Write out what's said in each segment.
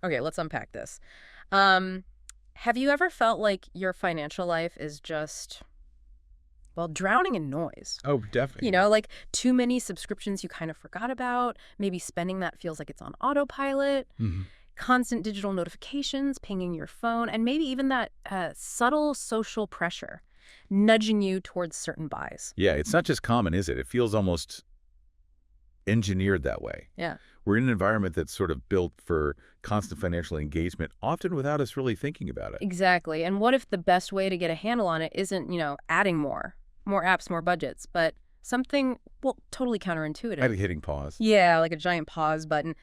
Okay, let's unpack this. Um, have you ever felt like your financial life is just, well, drowning in noise? Oh, You definitely. know, like too many subscriptions you kind of forgot about, maybe spending that feels like it's on autopilot, Hmm. constant digital notifications pinging your phone, and maybe even that subtle social pressure nudging you towards certain buys. Yeah, it's not just common, is it? It feels almost engineered that way. Yeah. We're in an environment that's sort of built for constant financial engagement, often without us really thinking about it. Exactly. And what if the best way to get a handle on it isn't, adding more apps, more budgets, but something, well, totally counterintuitive? I'd be hitting pause. Yeah, like a giant pause button.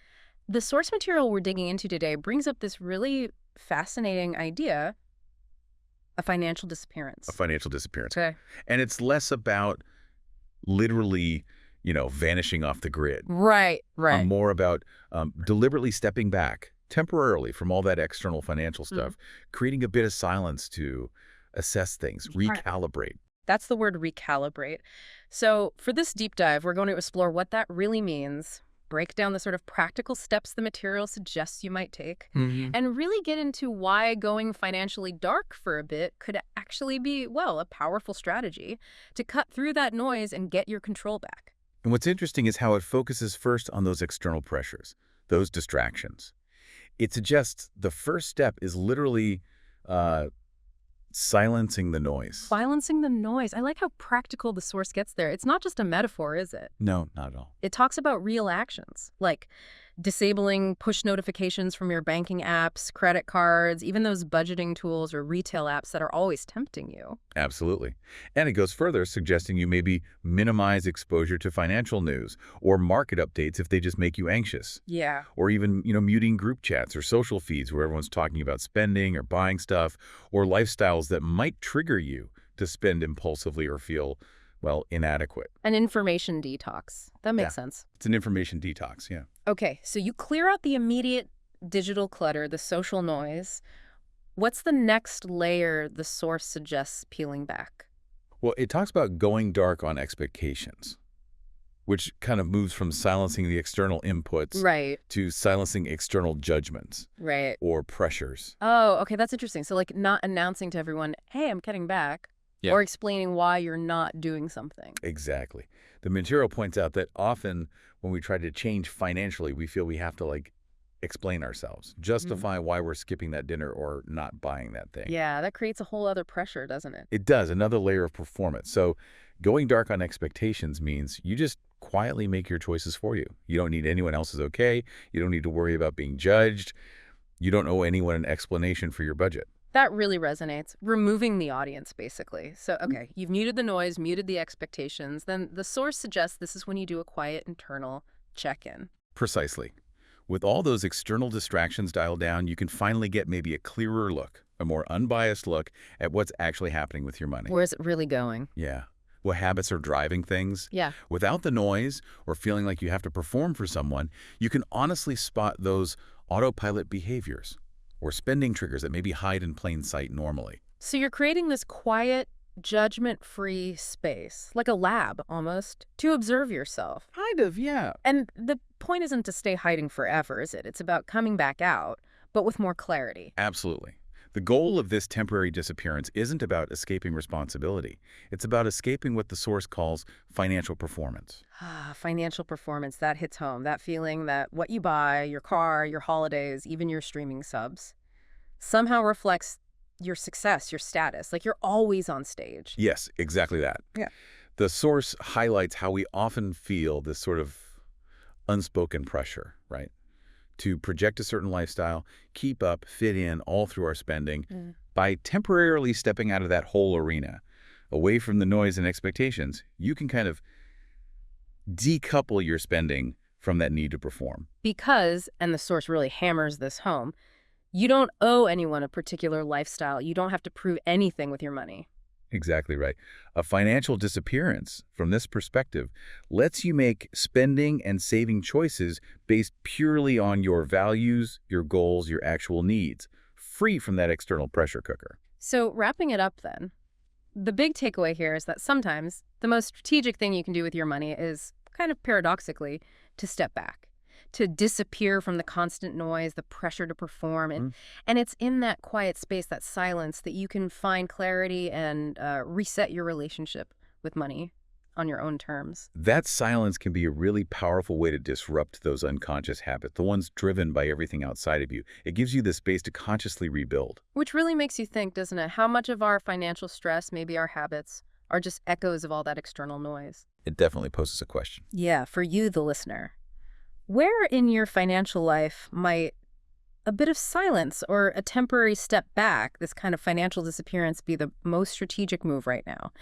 The source material we're digging into today brings up this really fascinating idea of financial A disappearance. financial disappearance. Okay. And it's less about literally, vanishing off the grid. Right, right. More about deliberately stepping back temporarily from all that external financial Mhm. stuff, creating a bit of silence to assess things, Right. recalibrate. That's the word recalibrate. So, for this deep dive, we're going to explore what that really means, break down the sort of practical steps the material suggests you might take, Hmm. and really get into why going financially dark for a bit could actually be, well, a powerful strategy to cut through that noise and get your control back. And what's interesting is how it focuses first on those external pressures, those distractions. It suggests the first step is literally uh, silencing the noise. Silencing the noise. I like how practical the source gets there. It's not just a metaphor, is it? No, not at all. It talks about real actions, like disabling push notifications from your banking apps, credit cards, even those budgeting tools or retail apps that are always tempting you. Absolutely. And it goes further, suggesting you maybe minimize exposure to financial news or market updates if they just make you anxious. Yeah. Or even, muting group chats or social feeds where everyone's talking about spending or buying stuff or lifestyles that might trigger you to spend impulsively or feel, well, inadequate. An information detox. That Yeah, makes sense. it's an information detox, yeah. Okay, so you clear out the immediate digital clutter, the social noise. What's the next layer the source suggests peeling back? Well, it talks about going dark on expectations, which kind of moves from silencing the external inputs Right, to silencing external judgments right. or pressures. Oh, okay, that's interesting. So, like, not announcing to everyone, hey, I'm cutting back, Yeah. or explaining why you're not doing something. Exactly. The material points out that often when we try to change financially, we feel we have to explain ourselves, Mm. justify why we're skipping that dinner or not buying that thing. Yeah, that creates a whole other pressure, doesn't it? It does, another layer of performance. So going dark on expectations means you just quietly make your choices for you. You don't need anyone else's okay. You don't need to worry about being judged. You don't owe anyone an explanation for your budget. That really resonates. Removing the audience, basically. So, okay, you've muted the noise, muted the expectations. Then the source suggests this is when you do a quiet internal check in. Precisely. With all those external distractions dialed down, you can finally get maybe a clearer look, a more unbiased look at what's actually happening with your money. Where's it really going? Yeah. What habits are driving things? Yeah. Without the noise or feeling like you have to perform for someone, you can honestly spot those autopilot behaviors or spending triggers that maybe hide in plain sight normally. So you're creating this quiet, judgment-free space, like a lab almost, to observe yourself. Kind of, yeah. And the point isn't to stay hiding forever, is it? It's about coming back out, but with more clarity. Absolutely. The goal of this temporary disappearance isn't about escaping responsibility. It's about escaping what the source calls financial performance. Ah, financial performance, that hits home. That feeling that what you buy, your car, your holidays, even your streaming subs, somehow reflects your success, your status. Like you're always on stage. Yes, exactly that. Yeah. The source highlights how we often feel this sort of unspoken pressure, right? To project a certain lifestyle, keep up, fit in all through our spending. Mm. By temporarily stepping out of that whole arena, away from the noise and expectations, you can kind of decouple your spending from that need to perform. Because, and the source really hammers this home, you don't owe anyone a particular lifestyle. You don't have to prove anything with your money. Exactly right. A financial disappearance, from this perspective, lets you make spending and saving choices based purely on your values, your goals, your actual needs, free from that external pressure cooker. So, wrapping it up then, the big takeaway here is that sometimes the most strategic thing you can do with your money is, kind of paradoxically, to step back, to disappear from the constant noise, the pressure to perform. And it's in that quiet space, that silence, that you can find clarity and reset your relationship with money on your own terms. That silence can be a really powerful way to disrupt those unconscious habits, the ones driven by everything outside of you. It gives you the space to consciously rebuild. Which really makes you think, doesn't it? How much of our financial stress, maybe our habits, are just echoes of all that external noise? It definitely poses a question. Yeah, for you, the listener. Where in your financial life might a bit of silence or a temporary step back, this kind of financial disappearance, be the most strategic move right now?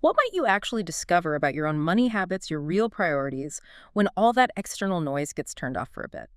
What might you actually discover about your own money habits, your real priorities, when all that external noise gets turned off for a bit?